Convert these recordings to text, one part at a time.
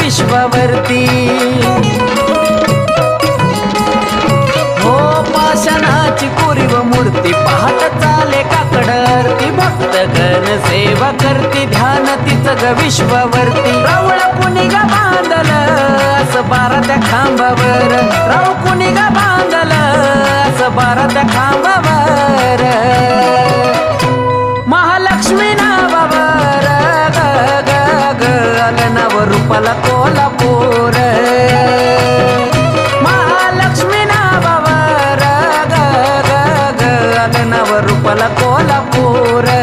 विश्वावरती हो पाषाणाची कोरीव मूर्ती पहाट चाले काकडरती भक्त गण सेवा करती ध्यान तिचं ग विश्वावरती रावळ कुणी ग बांधल असं बारा त्या खांबावर राव कुणी ग बांधल असं बारा त्या खांबावर महालक्ष्मी नावावर नाव रूपाला कोल्हापूर महालक्ष्मी नावावर नाव रूपाला कोल्हापूर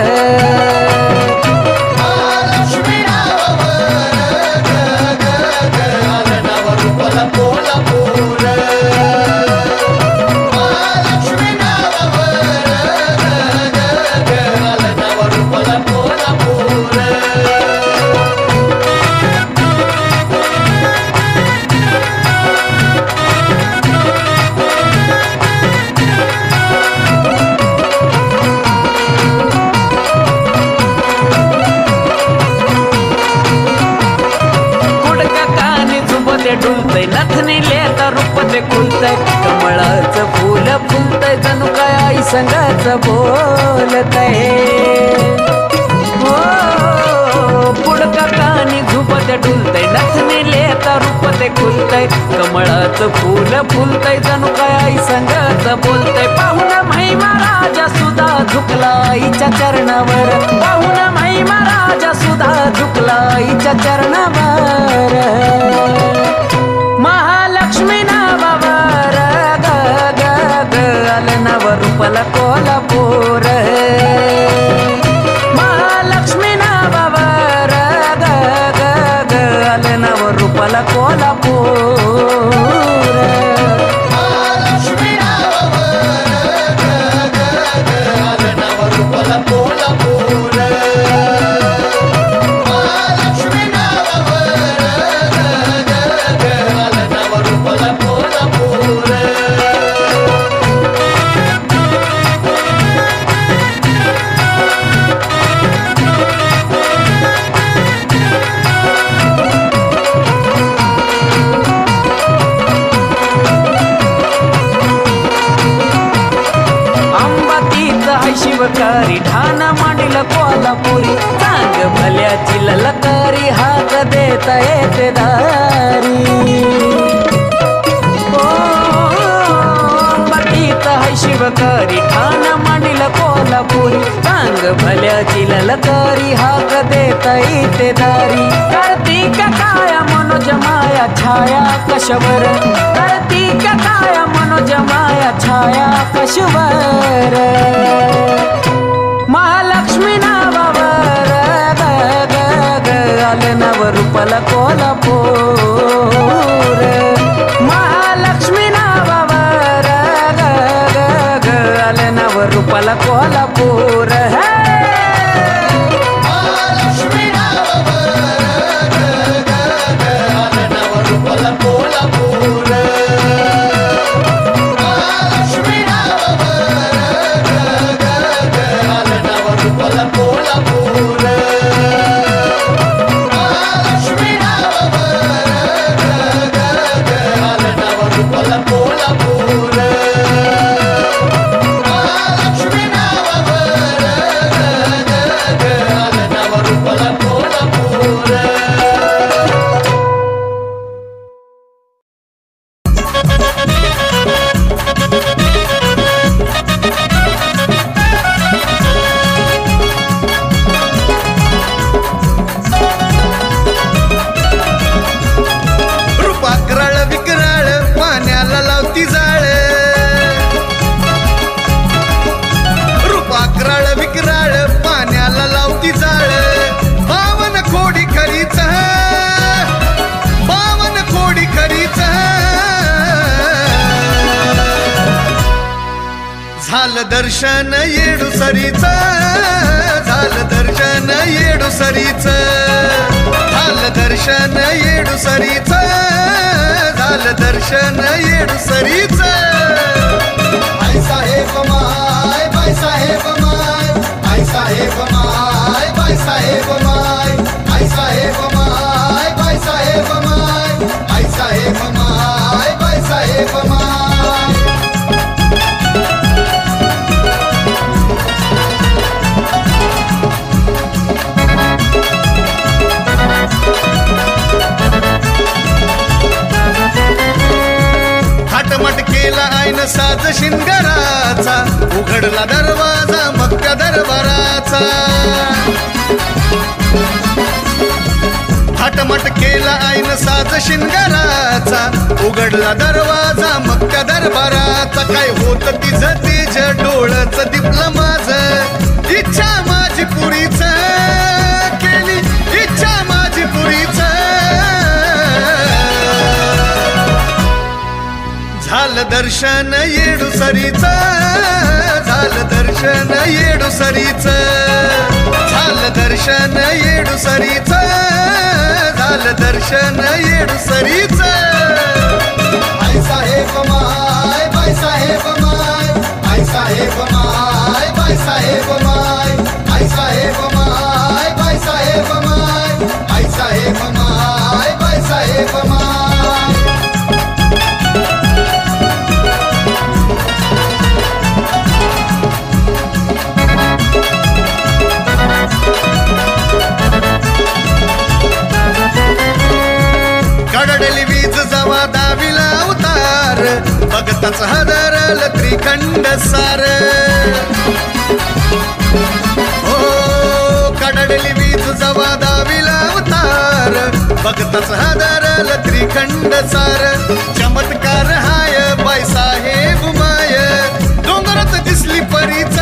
डुलतय नथनी लेता रूप ते खुलतय कमळाचं फूल फुलतय जणू काय आई संगाच बोलतय हो पुडका कानी झुपते डुलतय नथनी लेता रूप ते खुलतय कमळाचं फूल फुलतय जणू काय आई संगाच बोलतय पाहुण महिमा राजा सुद्धा झुकला आईच्या चरणावर पाहुण महिमा राजा सुद्धा झुकला आईच्या चरणावर महालक्ष्मी नावावर नाव रूपाला कोल्हापूर महालक्ष्मी नावावर नाव रूपाला कोल्हापूर शिवकारी ठाणा मांडील कोल्हापुरी चांग भल्याची ललकारी हाक देता येते दारी ओ बाटीत हाय शिवकारी ठाणा मांडील कोल्हापुरी चांग भल्याची ललकारी हाक देता येते दारी कार्तिक काया मनोज माया छाया कशवर कार्तिक काया मनोज माया छाया कशवर महालक्ष्मी नावावर नाव रूपाला कोल्हापूर महालक्ष्मी नावावर नाव रूपाला कोल्हापूर झालं दर्शन येडूसरीचं, झालं दर्शन येडूसरीचं, झालं दर्शन येडूसरीचं, झालं दर्शन येडूसरीचं. आईसाहेब माय बाईसाहेब माय, आईसाहेब माय बाईसाहेब माय, आईसाहेब माय बाईसाहेब माय, आईसाहेब माय बाईसाहेब माय. थाटमाट केला आईन साज शिंगाराचा, उघडला दरवाजा मग त्या दरबाराचा. थाटमाट केला आईन साज शिंगाराचा, उघडला दरवाजा मग त्या दरबाराचा. काय होत तिचं तेज डोळच दिपलं माझं, इच्छा माझी पुरीच केली, इच्छा माझी पुरीच. झालं दर्शन येडूसरीचं, झालं दर्शन येडूसरीचं, झालं दर्शन येडूसरीचं, झालं दर्शन येडूसरीचं. आईसाहेब माय बाईसाहेब माय, आईसाहेब माय बाईसाहेब माय, आईसाहेब माय बाईसाहेब माय, आईसाहेब माय बाईसाहेब माय. कडडली वीज जवा दाविला उतार, भगताच हदरल त्रिखंड सार. हो कडडली वीज जवा दाविला उतार, भगताच हदरल त्रिखंड सार. चमत्कार हाय बाईसाहेब माय, डोंगरात दिसली परीच,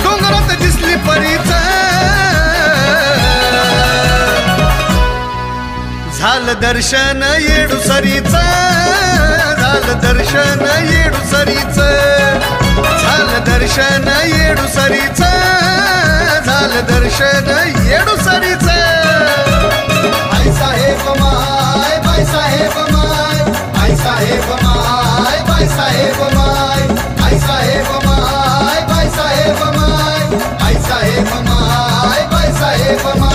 डोंगरात दिसली परीच. झालं दर्शन येडूसरीचं, झालं दर्शन येडूसरीचं, झालं दर्शन येडूसरीचं, झालं दर्शन येडूसरीचं. आईसाहेब माय बाईसाहेब माय, आईसाहेब माय बाईसाहेब माय, आईसाहेब माय बाईसाहेब माय, आईसाहेब माय बाईसाहेब माय.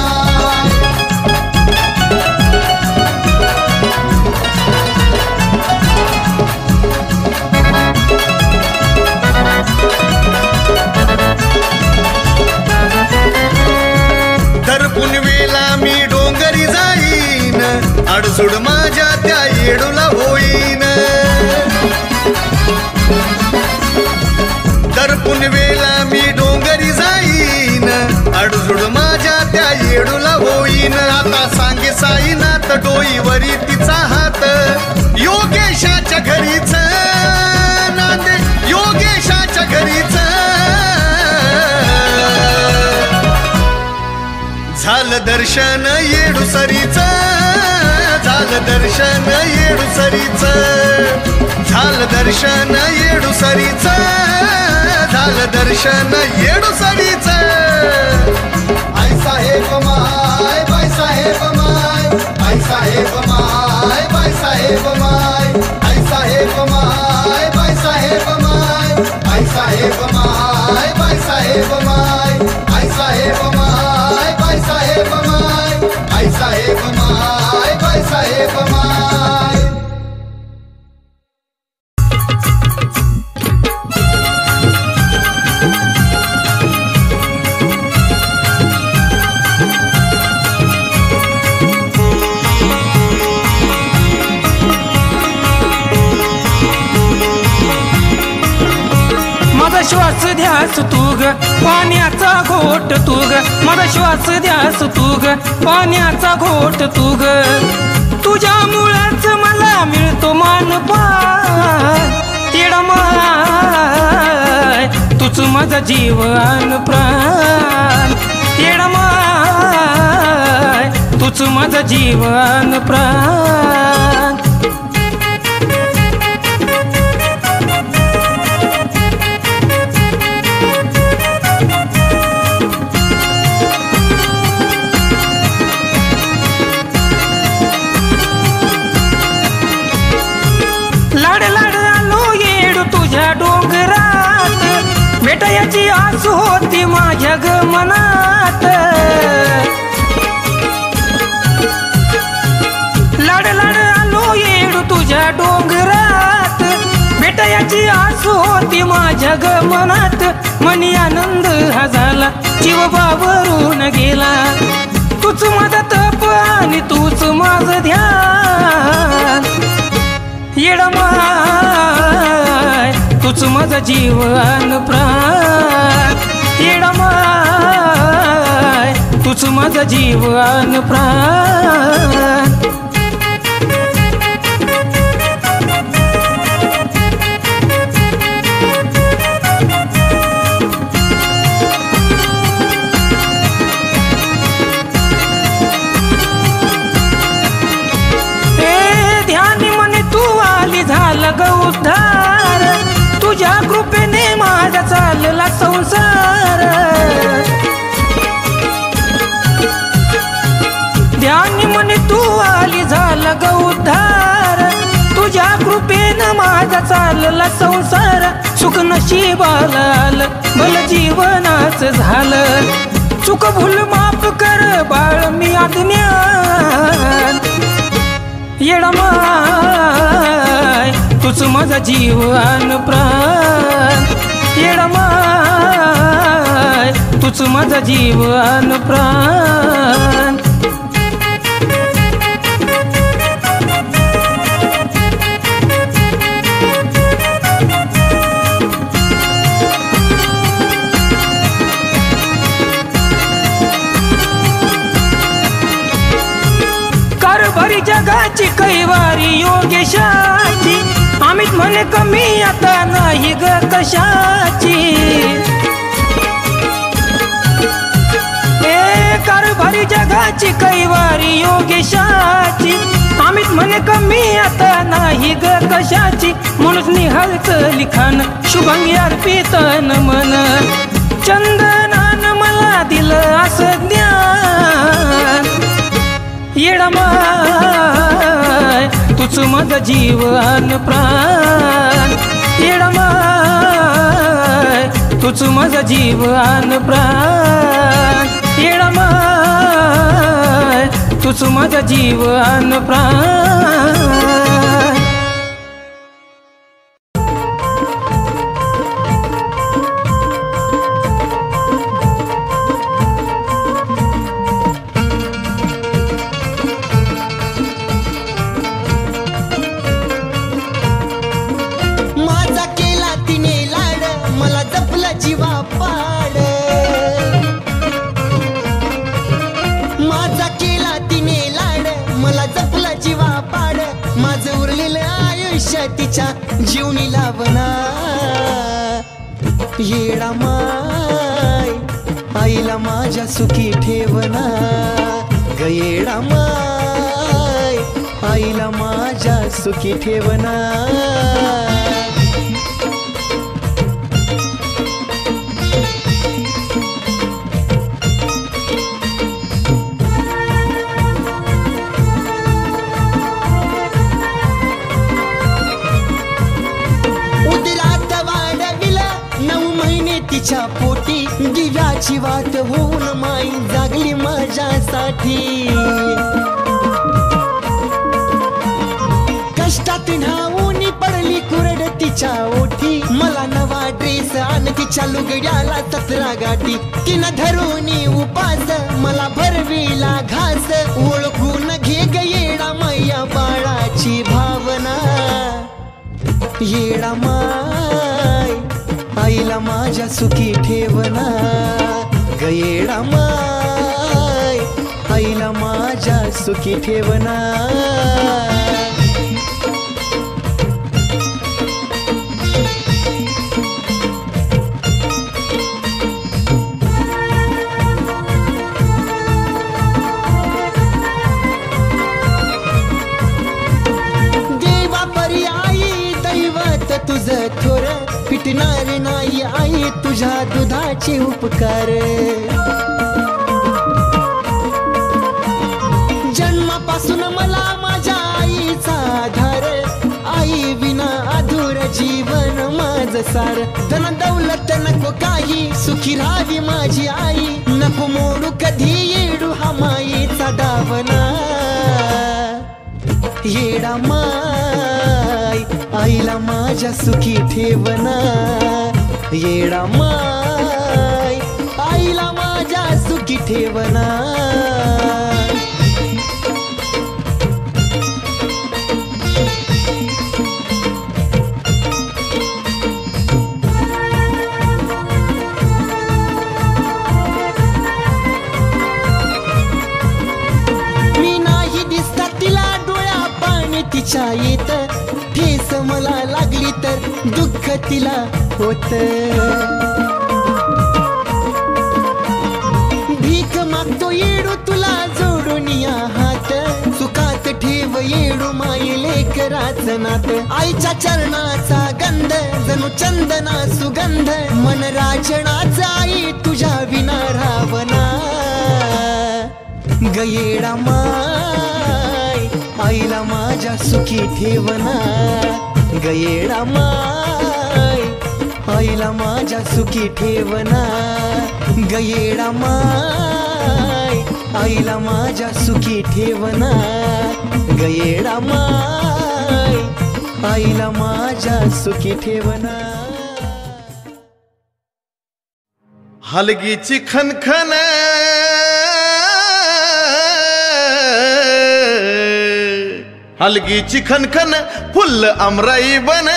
दरपुन वेला मी डोंगरी जाईन, अडसुड माझ्या त्या येडूला होईन. दरपुन वेला मी डोंगरी जाईन, अडसुड माझ्या त्या येडूला होईन. आता सांगे साईनाथ डोईवरी तिचा हात, योगेशाच्या घरीच नांदे, योगेशाच्या घरीच. झालं दर्शन येडूसरीचं, झालं दर्शन येडूसरीचं, झालं दर्शन येडूसरीचं, झालं दर्शन येडूसरीचं. आईसाहेब माय बाईसाहेब माय, आईसाहेब माय बाईसाहेब माय, आईसाहेब माय बाईसाहेब माय, आईसाहेब माय बाईसाहेब माय, आईसाहेब माय बाईसाहेब माय, आईसाहेब माय बाईसाहेब माय. माझा श्वास ध्यास तू ग, पाण्याचा घोट तू ग, माझा श्वास ध्यास तू ग, पाण्याचा घोट तू ग. तुझ्यामुळेच मला मिळतो मानपान, तेडा माय तूच माझा जीवन प्राण, तेडा माय तूच माझा जीवन प्राण. माझ्या ग मनात, लाड लाड आलो येडू तुझ्या डोंगरात, भेटायची आस होती माझ्या ग मनात, मनी आनंद हा झाला जीव बावरून गेला, तूच माझा तप आणि तूच माझं ध्यान, येडा माय तूच माझा जीव अन प्राण, येडा माय तूच माझा जीव अन प्राण. ग उद्धार तुझ्या कृपेने माझा चालला संसार, ध्यानी म्हणे तू आली झाला ग उद्धार, तुझ्या कृपेने माझा चालला संसार, सुख नशिबाला आलं भलं जीवनाच झालं, चुक भूल माफ कर बाळ मी अज्ञान, येडा माय तूच माझा जीव अन प्राण, येडा माय तूच माझा जीव अन प्राण. कारभारी जगाची कैवारी योगेशाची, अमित म्हणे कमी आता नाही ग कशाची, कारभारी जगाची कैवारी योगेशाची, अमित म्हणे कमी आता नाही ग कशाची, म्हणून निहाळत लिखाण शुभांगी अर्पित मन, चंदनान मला दिलं असं ज्ञान, येडा माय तूच माझा जीव अन प्राण, येडा माय तूच माझा जीव अन प्राण, येडा माय तूच माझा जीव अन प्राण. तिच्या जीवनी लावना, येडा माय आईला माझ्या सुखी ठेवना, ग येडा माय आईला माझ्या सुखी ठेवना. तिच्या पोटी दिव्याची वाट होऊन माई जागली माझ्यासाठी, कष्टात न्हावून पडली कुरड तिच्या ओठी, मला नवा ड्रेस आणि तिच्या लुगड्याला 17 गाठी, तिनं धरून उपास मला भरविला घास, ओळखून घे ग येडा मैया बाळाची भावना, येडा माय आईला माझ्या सुखी ठेवना, ग येडा माय आईला माझ्या सुखी ठेवना. देवा पर्यायी दैवत तुझं थोर, पिटणार नाही आई तुझ्या दुधाचे उपकार, जन्मापासून मला माझ्या आईचा आधार, आई विना अधूर जीवन माझं सार, धन दौलत नको काही सुखी राहावी माझी आई नको मोडू कधी येडू हा मायेचा दावना येडा माय आईला माझ्या सुखी ठेवना येडा माय आईला माझ्या सुखी ठेवना तिच्या येत ठेस मला लागली तर दुःख तिला होत भीक मागतो येडू तुला जोडून या हात सुखात ठेव येडू माई लेकराच नात आईच्या चरणाचा गंध जणू चंदना सुगंध मन राजनाचा आई तुझ्या विना रावना गयेडा माय आईला माझ्या सुखी ठेवना गयेडा माय आईला माझ्या सुखी ठेवना गयेडा माय आईला माझ्या सुखी ठेवना गयेडा माय आईला माझ्या सुखी ठेवना हलगीची खनखन हलगीची खनखन फुल्ल आमराई बन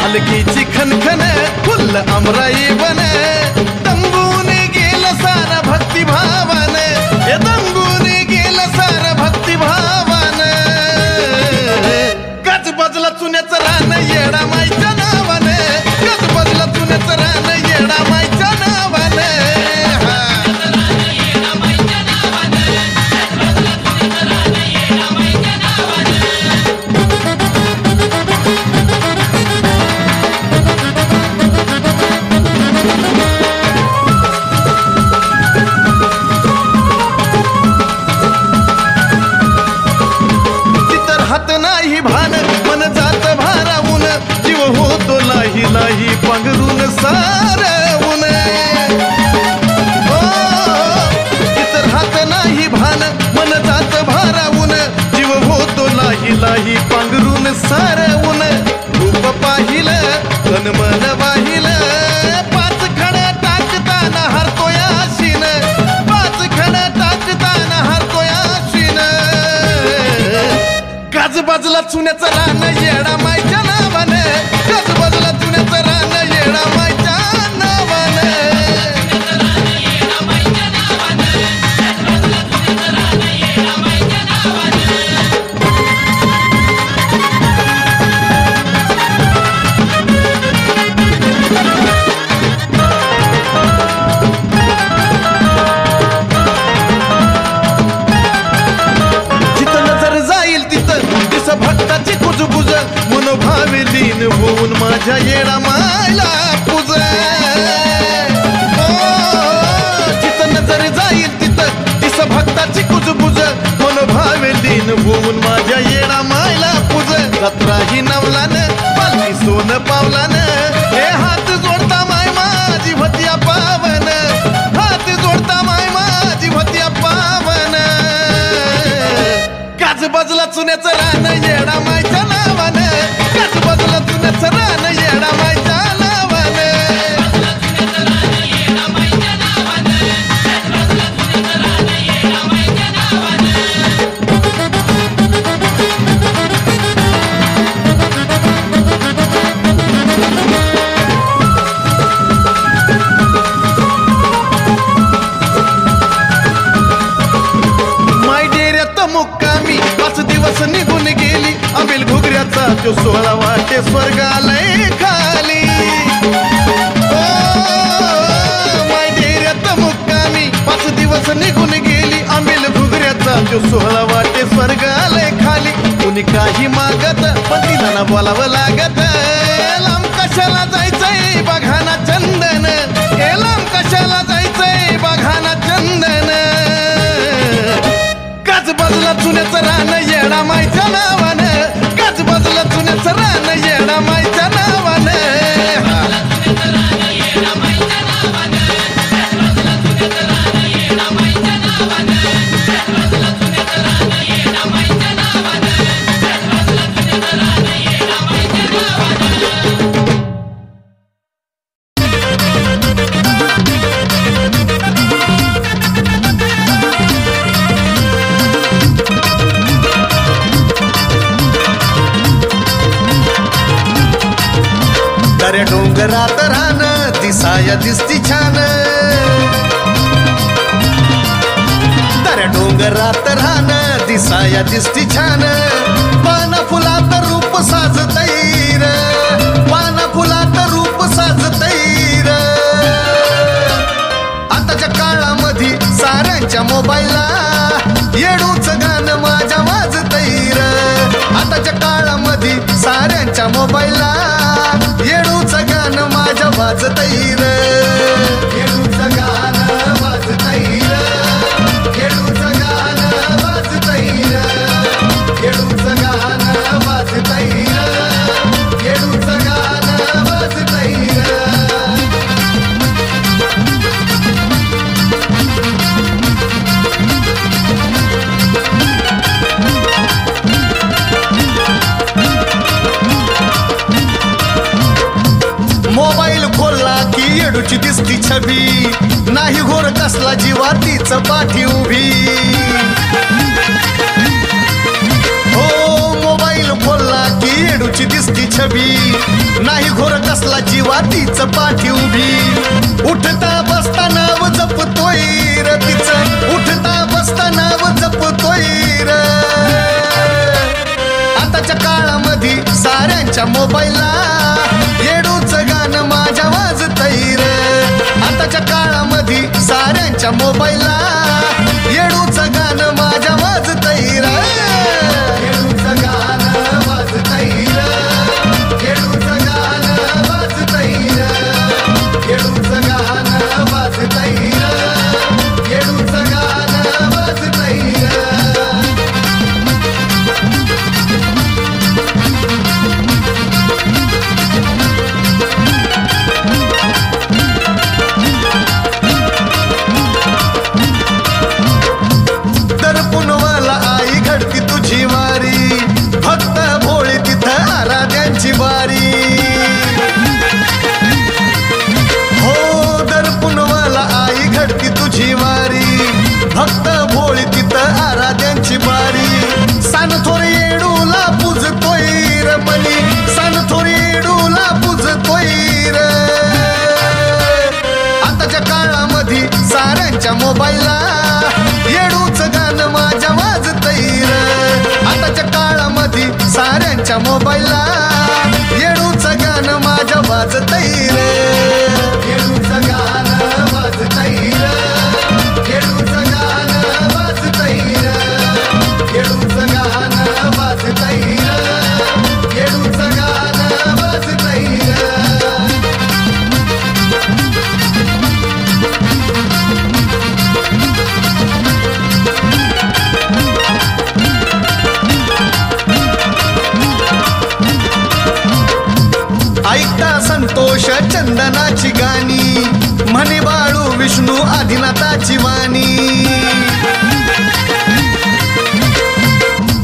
हलगीची खनखन फुल्ल आमराई बन दंगून गेलं सार भक्तिभावान हे दंगून गेलं सार भक्तिभावान गज बजला चुन्याचं रान येडा माईच्या नावाने गज बजला चुन्याचं रान येडा माईच्या नावाने लाही पांघरून सारवून इतर हात नाही भान मन जात भारावून जीव होतो लाही लाही पांघरून सारवून रूप पाहिलं तन मन वाहिलं पाच खड्या टाकताना हरतोया शिन पाच खड्या टाकताना हरतोया शिन गाज बाजला चुन्याचं रान येडा मायच्या नावाने गाज बाजला चुन्याचं रान येडा मायच्या नावाने जिथं नजर जाईल तिथं दिस भक्ताची कुजबुज मनोभावे लीन होऊन माझ्या येडा मायला पूज जिथं नजर जाईल तिथं दिस भक्ताची कुजबुज मनोभावे लीन होऊन माझ्या येडा मायला पूज जत्रा ही नवलान पालखी सोन पावलान हे हात जोडता माय माझी भतिया पावन हात जोडता माय माझी भतिया पावन गाज बाजला चुन्याचं रान येडा मायच्या नावाने गाज बाजला चुन्याचं रान येडा मायच्या नावाने मुक्कामी 5 दिवस निघून गेली आंबेल घुगऱ्याचा जो 16 वाटे स्वर्गालय खाली माय डेऱ्यात मुक्कामी 5 दिवस निघून गेली आंबेल घुगऱ्याचा जो 16 वाटे स्वर्गालय खाली कुणी काही मागत पण तिला ना बोलावं लागत लांब कशाला जायचंय बघाना चंदन लांब कशाला जायचंय बघाना चंदन गाज बाजला चुन्याचं रान येडा मायच्या नावानं गाज बाजला चुन्याचं भरलंच रान येणा माईच्या नावानं दरे डोंगरात रान दिसाया दिसती छान दरे डोंगरात रान दिसाया दिसती छान पाना फुलात रूप साजतैर पाना फुलात रूप साजतैर आताच्या काळामध्ये साऱ्यांच्या मोबाईलला येडूच गाणं माझ्या वाजतैर आताच्या काळामध्ये साऱ्यांच्या मोबाईलला येडूचं गाणं माझ्या वाजतैर येडूचं गाणं वाजतैर येडूचं गाणं वाजतैर येडूचं गाणं वाजतैर येडूचं गाणं वाजतैर मोबाईल खोलला की येडूची दिसती छबी नाही घोर कसला जीवा तीच पाठी उभी हो मोबाईल खोलला की येडूची दिसती छबी नाही घोर कसला जीवा तीच पाठी उभी उठता बसता नाव जपतोय र तिचं उठता बसता नाव जपतोय र आताच्या काळामध्ये साऱ्यांच्या मोबाईलला येडूचं गाणं माझ्या वाजतैर आताच्या काळामध्ये साऱ्यांच्या मोबाईलला येडूचं गाणं माझ्या वाजतैर येडूचं गाणं वाजतैर येडूचं गाणं वाजतैर येडूचं गाणं वाजतैर येडूचं गाणं वाजतैर भक्त भोळी तिथं आराध्यांची बारी सान थोरी येडूला पूजतोय र मनी सान थोरी येडूला पूजतोय र आताच्या काळामध्ये साऱ्यांच्या मोबाईलला येडूचं गाणं माझ्या वाजतैर आताच्या काळामध्ये साऱ्यांच्या मोबाईलला येडूचं गाणं माझ्या वाजतैर येडूचं गाणं वाजतैर येडूचं गाणं वाजतैर येडूचं गाणं वाजतैर येडूचं गाणं वाजतैर ऐकता संतोष चंदनाची गाणी म्हणे बाळू विष्णू आदिनाथाची वाणी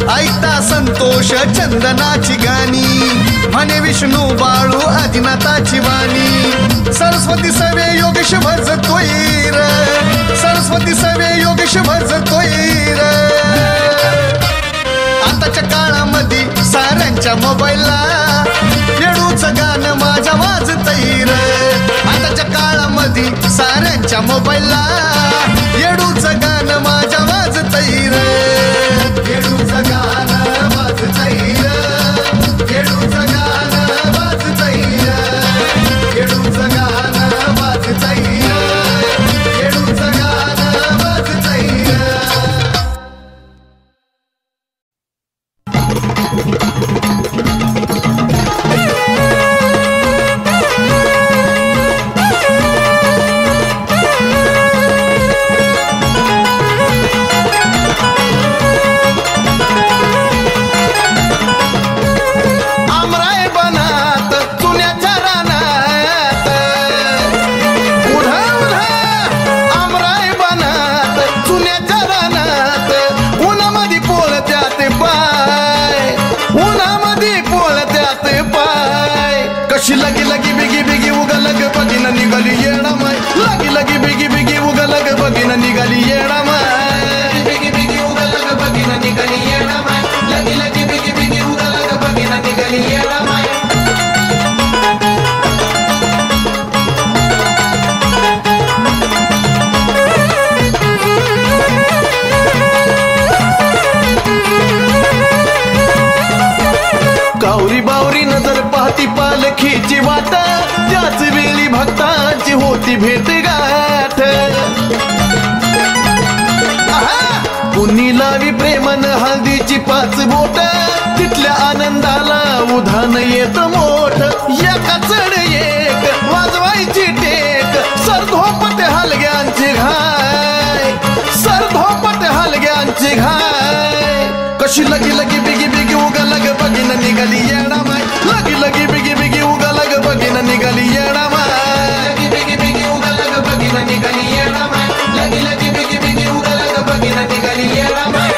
ऐकता संतोष चंदनाची गाणी म्हणे विष्णू बाळू आदिनाथाची वाणी सरस्वती सवे योगेश भजतोय र सरस्वती सवे योगेश भजतोय र आताच्या काळामध्ये साऱ्यांच्या मोबाईलला येडूचं गाणं माझ्या वाजतैर आताच्या काळामध्ये साऱ्यांच्या मोबाईलला येडूचं गाणं माझ्या वाजतैर येडूचं गाणं वाजतैर येडूचं गाणं वाजतैर येडूचं गाणं वाजतैर येडूचं गाणं वाजतैर उधान येत मोठ एका चढ एक वाजवायची टेक सरधोपट हलग्यांची घाय सरधोपट हलग्यांची घाय कशी लगी लगी बिगी बिगी उगा लग बगीन निघाली येडा माय लगी लगी बिगी बिगी उगा लग बगीन निघाली येडा माय लगी बिगी बिगी उगा लग बगीन निघाली येडा माय लगी लगी बिगी बिगी उगा लग बगीन निघाली येडा माय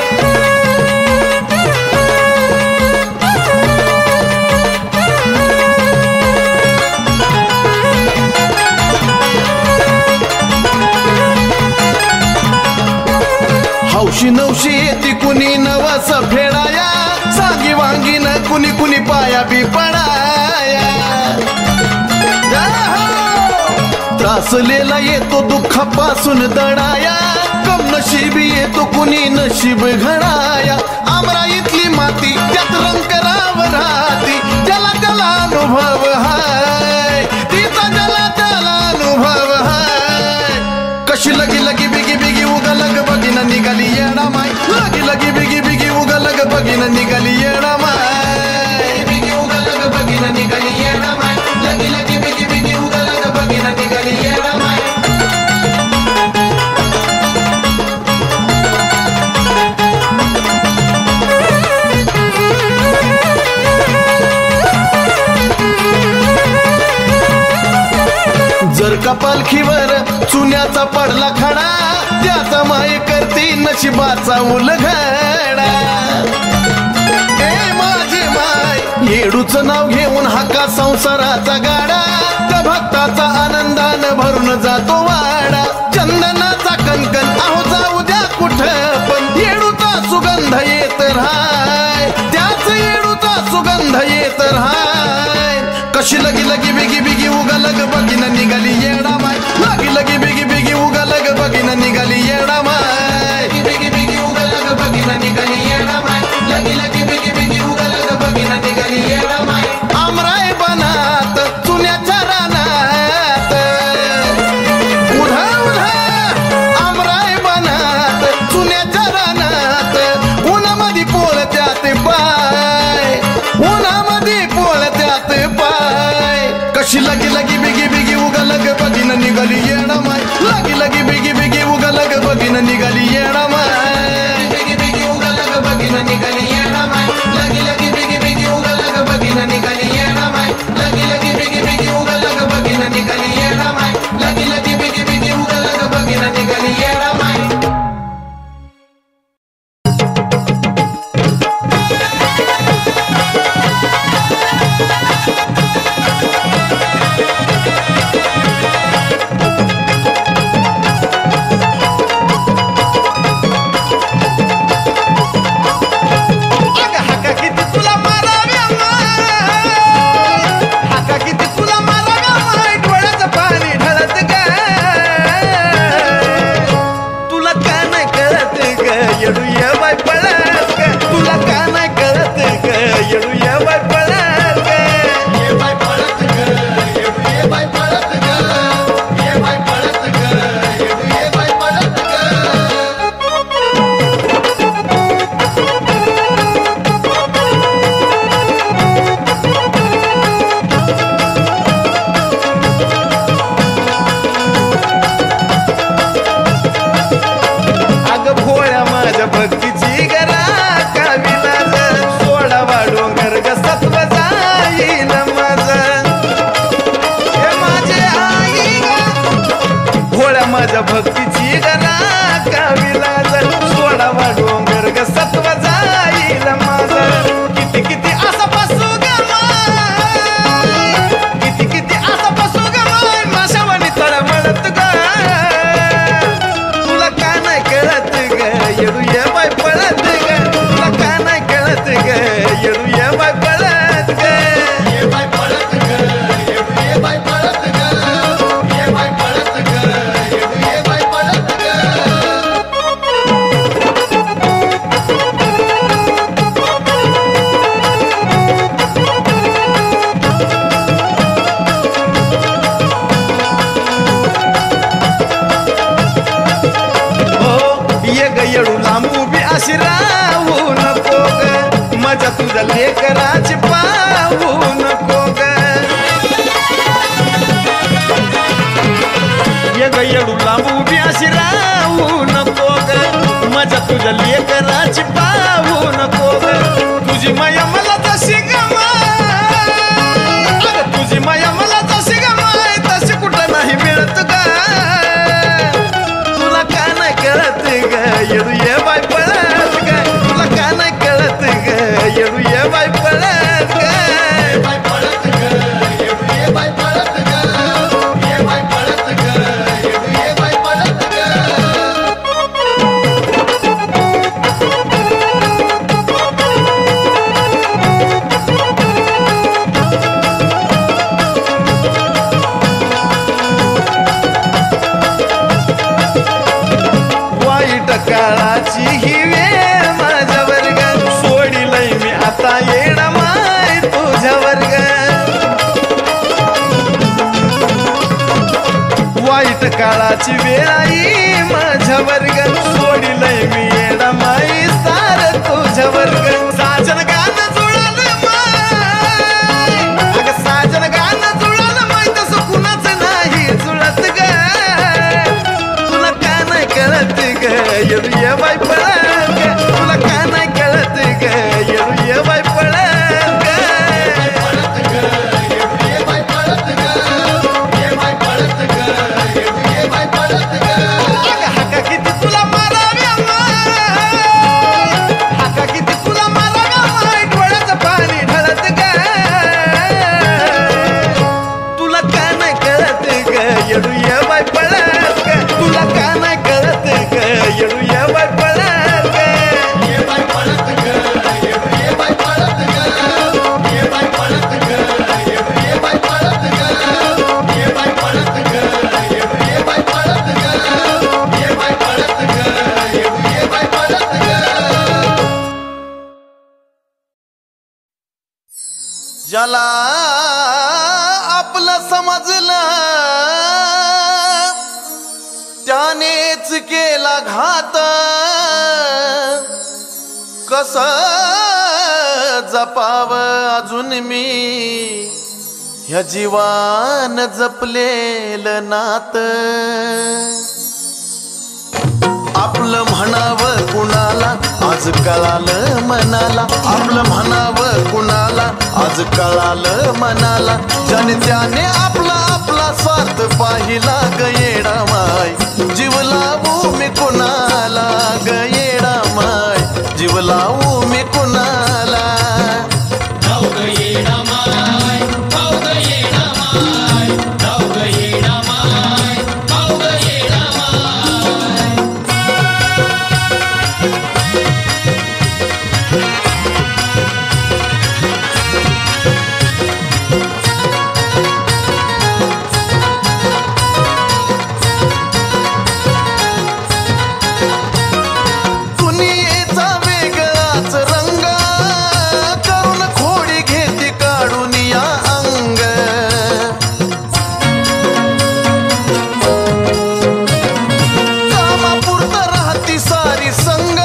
हौशी नवशी येते कुणी नवस फेडाया सांगी वांगी न कुणी कुणी पाया बी पडाया त्रासलेला येतो दुःखापासून दडाया कम नशीबी येतो कुणी नशीब घडाया आमरा इथली माती त्यात रंग करावं राहती ज्याला त्याला अनुभव हाय तिचा ज्याला त्याला अनुभव हाय कशी लगी लगी बिगी बिगी उगा लग बगीन निघाली येडा माय लगी लगी बिगी बिगी उगा लग बगीन निघाली येडा माय बिगी उगा लग बगीन निघाली येडा माय लगी लगी बिगी बिगी उगा लग बगीन निघाली येडा माय जर का पालखीवर चुन्याचा पडला खडा त्याचा माय करती नशिबाचा उलघडा ए माझे माय येडूच नाव घेऊन हाका संसाराचा गाडा त्या भक्ताचा आनंदान भरून जातो वाडा चंदनाचा कणकण आहो जाऊ द्या कुठं पण येडूचा सुगंध येत राहाय त्याच येडूचा सुगंध येत राहाय कशी लगी लगी बिगी बिगी उगा लग बगीन निघाली येडा माय लगी लगी बिगी बिगी उगा लग बगीन निघाली येडा माय बिगी बिगी उगा लग बगीन निघाली येडा माय लगी लगी बिगी बिगी उगा लग बगीन निघाली येडा माय आमराय बनात चुन्याच्या रानात उधा उधा आमराय बनात चुन्याच्या रानात उन्हामध्ये पोळत्यात पाय उन्हामध्ये पोळत्यात पाय कशी लगी लगी बिगी बिगी उगा लग बगीन निघाली येडा माय लगी लगी बिगी बिगी उगा लग बगीन निघाली येडा माय बिगी बिगी उगा लग बगीन निघाली येडा माय लगी लगी बिगी बिगी उगा लग बगीन निघाली येडा माय लगी लगी बिगी बिगी उगा लग बगीन निघाली येडा माय लगी लगी बिगी बिगी उगा लग बगीन निघाली येडा माय माझ्या भक्तीची गरा काविलाज सोडावा डोंगर ग सत्व जाईल माझा किती किती असा बसू ग किती किती असा बसू ग माशावानी तळमळत ग तुला का नाही कळत ग येडू ये बाय पळत ग तुला का नाही कळत ग येडू ये बाय पळत ग ये बाय पळत ग येडू ये बाय पळत ग ये बाय पळत ग येडू लांबू बी अशी राहू नको ग माझ्या तुझ्या लेकराची पाव काळाची ही वेळ माझ्या वर्ग सोडिलय मी आता येडा माय तुझ्या वर्ग वाईट काळाची वेळ आई माझ्या वर्ग सोडिलय मी येडा माई सार तुझ्या वर्ग साजन गाणं जुळालं माय अगं साजन गाणं जुळालं माय तसं कुणाचं नाही जुळत ग तुला का नाही कळत ग येडू ये बाई पळत ग तुला का नाही कळत ग येडू ये बाई पळत ग हाका किती तुला माराव्या माय हाका किती तुला माराव्या माय डोळ्याचं पाणी ढळत ग तुला का नाही कळत ग येडू ये बाई पळत ग तुला का नाही कळत ग येडू ये बाई पळत ग ये बाई पळत ग येडू ये बाई पळत ग ये बाई पळत ग येडू ये बाई पळत ग ये बाई पळत ग येडू ये बाई पळत ग ये बाई पळत ग येडू ये बाई पळत ग ज्याला आपलं समजलं त्यानेच केला घात कस जपाव अजून मी ह्या जीवान जपलेलं नात आपलं म्हणावं कुणाला आज कळालं मनाला आपलं म्हणावं कुणाला आज कळालं मनाला ज्याने त्याने आपला आपला स्वार्थ पाहिला ग येडा माय जीव लावू मी कुणाला ग येडा माय जीव लावू मी कुणाला दुनियेचा वेगळाच रंग करून खोडी घेती काढून या अंग कामापुरतं राहती सारी संग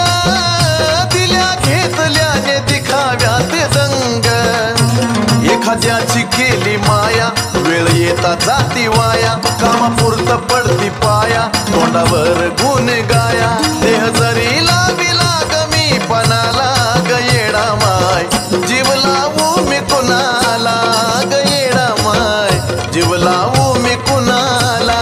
दिल्या घेतल्याने दिखाव्यात दंग एखाद्याची केली माया वेळ येता जाती वाया कामापुरतं पडती पाया तोंडावर गुण गाया देह जरी लाविला ग मी पणाला ग येडा माय जीव लावू मी कुणाला ग येडा माय जीव लावू मी कुणाला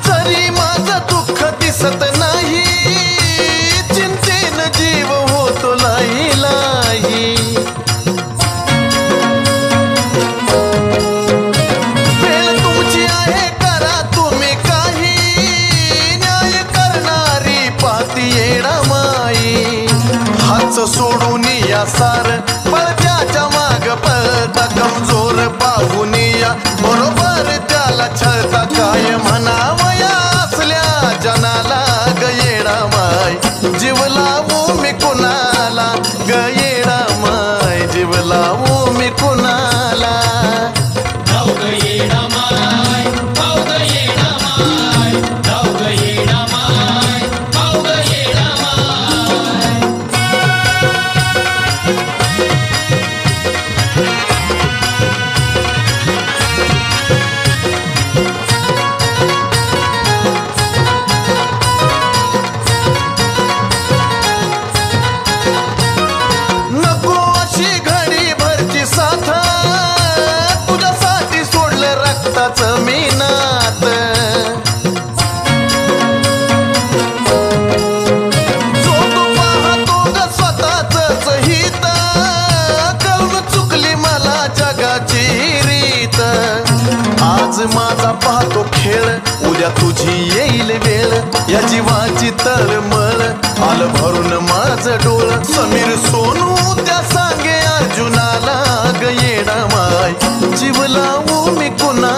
जरी माझं दुःख दिसत नाही चिंतेन जीव होतो लाई लाई वेळ तुमची आहे करा तुम्ही काही न्याय करणारी पाहती येडा माई हाच सोडून या सार पडद्याच्या माग पळता कमजोर पाहून या बरोबर त्याला छळता काय म्हणावया असल्या जनाला ग येडा माय जीव लावू मी कुणाला ग येडा माय जीव लावू मी कुणाला माझा पाहतो खेळ उद्या तुझी येईल वेळ या जीवाची तळमळ आलं भरून माझं डोळ समीर सोनू त्या सांगे अर्जुनाला ग येडा माय जीव लावू मी कुणा